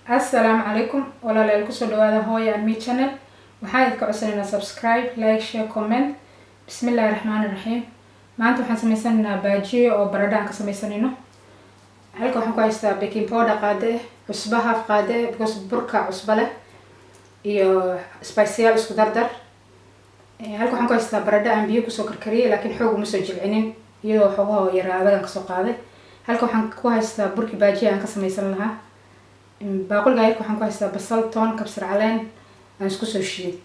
السلام عليكم ولا لا الكسر هذا هو يعني channel وحايد كعسلنا subscribe like share comment بسم الله الرحمن الرحيم ما أنتم حنسميسنا باجي أو بردان كسميسنينه هلكو حنكو هيستا baking powder قاده عصبها في قاده بكوس بركة عصبله iyo spiceyaal isku dardar halka waxaan ku haystaa baradho aan biyo kusoo karkariyay laakiin xoog uma soo jilcinin iyadoo xoogoo yar aabadan ka soo qaaday halka waxaan ku haystaa burki baajiya aan ka samaysan lahaa baaqulka yarka waxaan ku haystaa basal toon kabsar caleen aan isku soo shiiday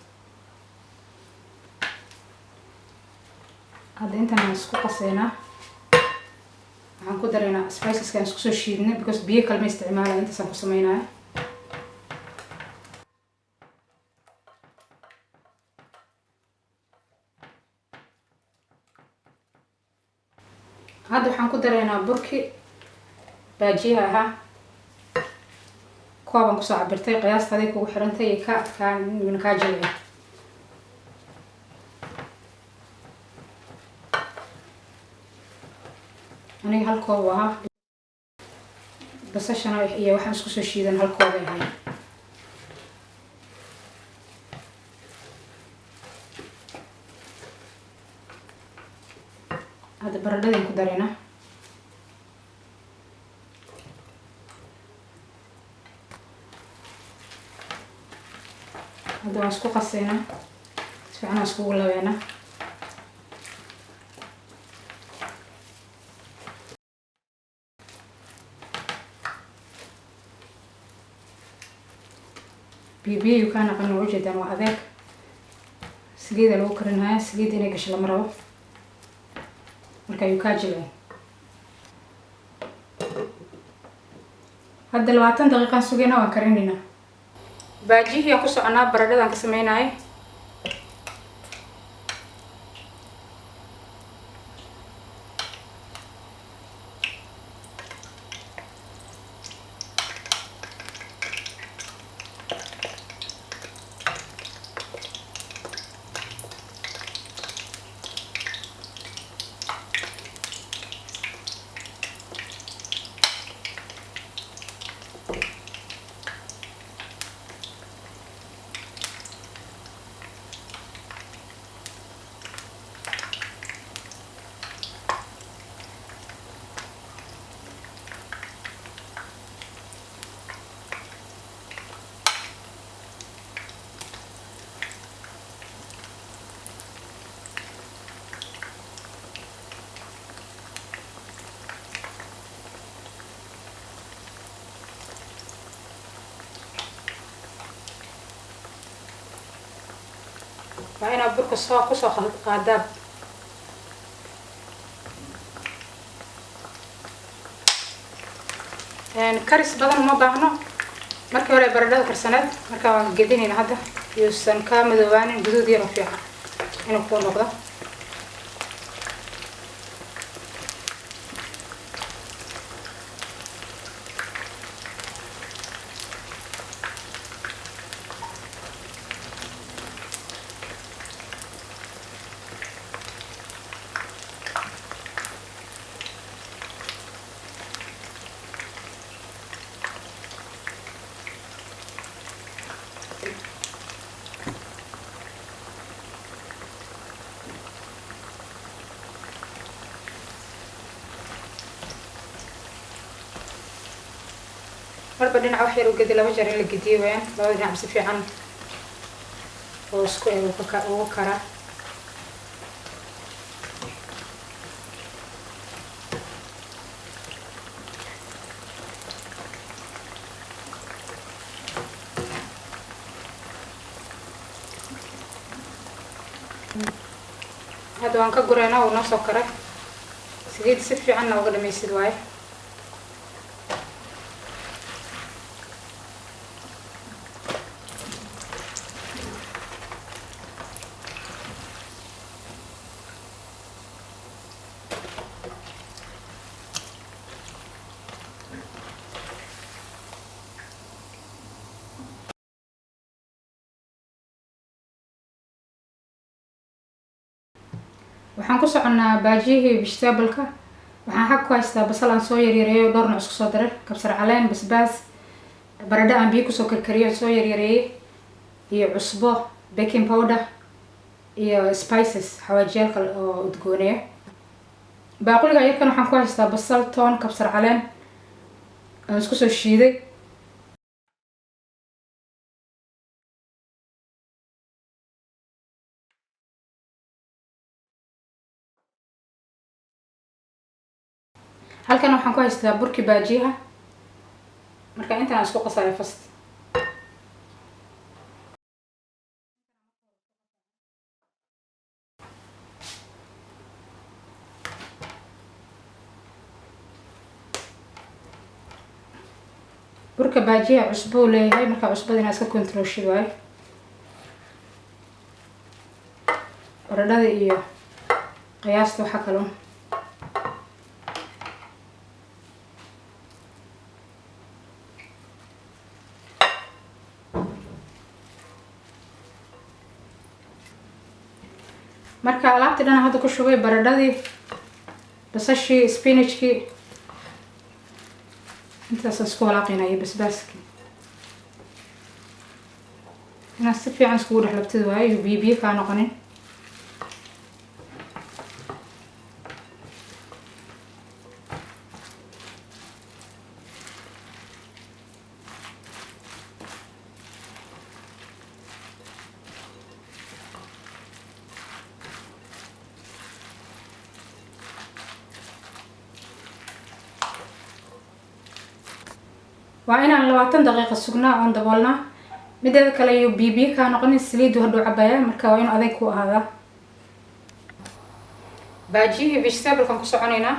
hadda intaan aan isku qaseynaa waxaan ku dareynaa spiceska aan isku soo shiidnay because biyo kale ma isticmaalaa intaas aan ku sameynaa hadda waxaan ku dareynaa burki baajiyaha ahaa kooban kusoo cabirtay qiyaasta aday kugu xirantay iyo ka adkaan min kaa jilciya aniga hal koob ahaa basashana iyo waxaan isku soo shiidan hal koob ay ahay هذا baradhadaan ku dareynaa hadda waan isku qaseynaa si fiican aan iskugu labeynaa biyo kaa naqan oo ujeedaan waa adeeg saliida lagu karinayaa saliida inay gasho lama rabo marka ayuu kaa jilcin hadda 20 daqiiqaan sugeynaa waan karinaynaa baajihii aan ku soconaa baradhadaan ka sameynayay waa inaad burka kusoo qaadaa karis badan uma baahno markii hore baradhada karsaneed markaa waan gedinayna hadda yuusan kaa madoobaanin guduud yar oo fiican inuu ku noqdo marba dhinac wax yar u gedi laba jeer in la gediyo weeyaan labada dhinac si fiican oo isku ugu kara hadda waan ka gureynaa uu noo soo karay saliid si fiicanna uga dhamaysid waaye waxaan ku soconaa baajiyihii vegetable-ka waxaan xag ku haystaa basal aan soo yaryareeyo dhowr nooc isku soo daray kabsar caleen basbaas baradho aan biyo kusoo karkariyo soo yaryareeyey iyo cusbo, baking powder iyo spices xawaajiyaal kale oo udgoonaya. baaquliga yarkan waxaan ku haystaa basal, toon, kabsar caleen aan isku soo shiiday. halkan waxaan ku haystaa burki baajiyaha, marka intaan isku qasayo fast. burka baajiyaha cusbo leeyahay, marka cusbada inaad iska controlshid waayo. baradhada iyo qiyaasta waxa kale marka alaabtii dhan hadda ku shubay, baradhadii, basashii, spinachkii, intaas isku walaaqinaya, basbaaskii. inaad si fiican iskugu dhex labtid waayo biyo biyo kaa noqonin. waa inaan 20 daqiiqo sugnaa oon daboolnaa. mideeda kale iyo biyo biyo kaa noqonin, saliidu haduu cabaya, marka waa inuu adeeg ku ahaadaa. baajiyihii vegetable-kan ku soconaynaa.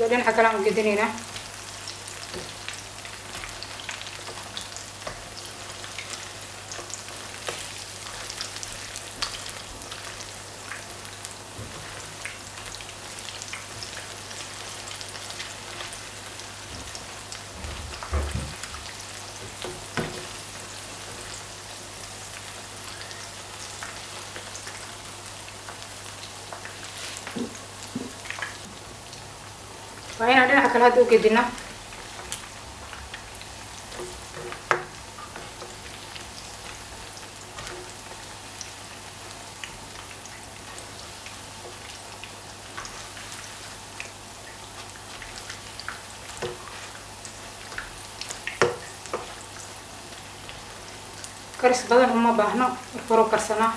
dhinaca kale aan gedinaynaa. waa inaan dhinaca kale hadda u gedinaa. karis badan uma baahno, marka hore karsanaa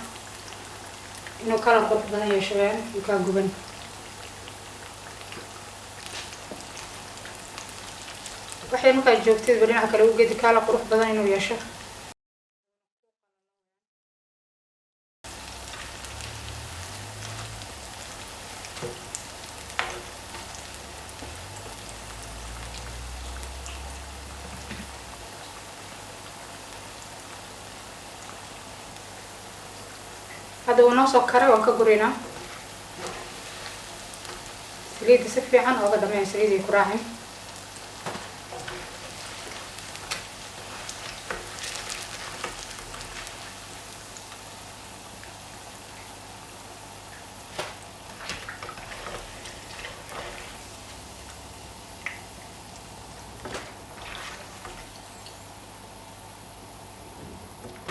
inuu kala qurux badan yeesho weeyaan, uu kaa guban. waxay markaad joogtid dhinaca kale u gedi, kala qurux badan inuu yeesho. hadda uu noo soo karay, waan ka guraynaa. saliidda si fiican ooga dhameeya, saliiday ku raacin.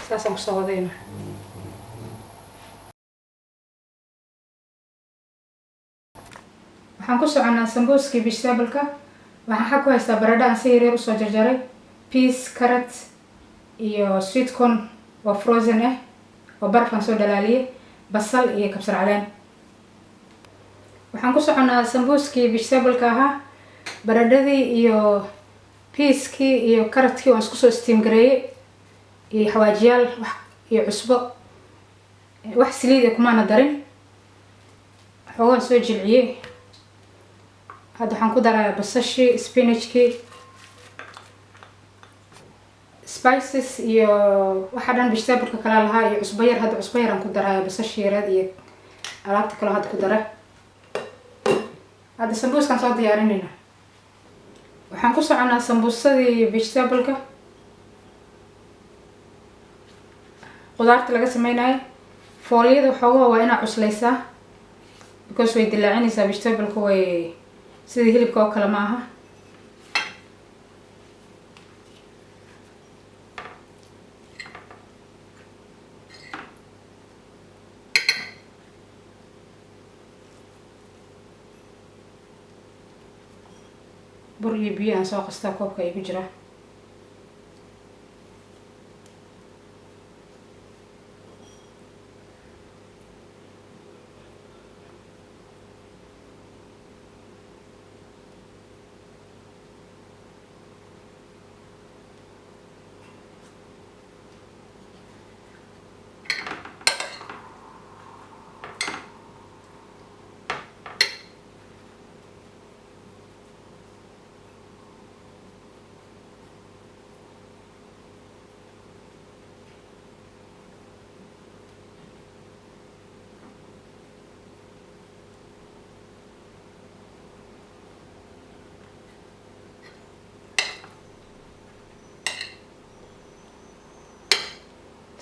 saasaan kusoo wadayna. waxaan ku soconaa sambuuskii vegetable-ka. waxaan ku haystaa baradho aan si yaryar usoo jarjaray, peas, carrot iyo sweet corn oo frozen ah oo barafaan soo dhalaaliyay, basal iyo kabsar caleen. waxaan ku soconaa sambuuskii vegetable-ka ahaa, baradhadii iyo peaskii iyo carrotkii waan isku soo steam gareeyay, iyo xawaajiyaal iyo cusbo. wax saliid kumaana darin, waxoogaa soo jilciyay. hadda waxaan ku darayaa basashii, spinachkii spices iyo waxa dhan vegetable-ka kala lahaa iyo cusbo yar. Hadda cusbo yar aan ku daraya basasha yareed iyo alaabta kale hadda ku dara. Hadda sambuuskan soo diyaarinayna. waxaan ku soconaa sambuusadii vegetable-ka qudaarta laga sameeyay. Fooliyada waxoogaa waa inaa cusleysaa because way dilaacinaysaa vegetable-ka, way sida hilibka oo kale ma aha. bur iyo biyo aan soo qastaa koobka ay ku jiraan.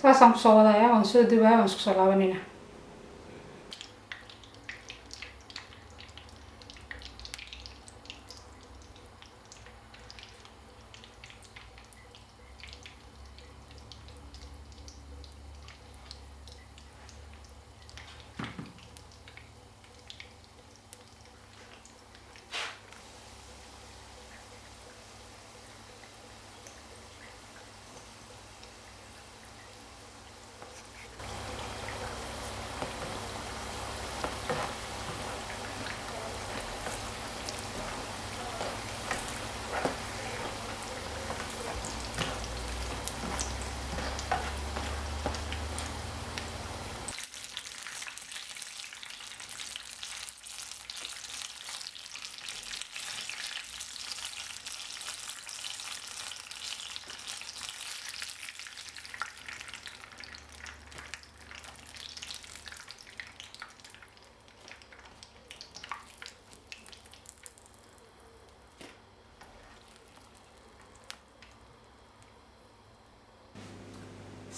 saasaan ku soo wadayaa, waan soo dubayaa, waan isku soo laabanayna.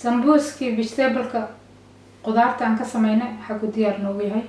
sambuuskii vegetable-ka qudaarta aan ka sameynay waxa ku diyaar noogu yahay.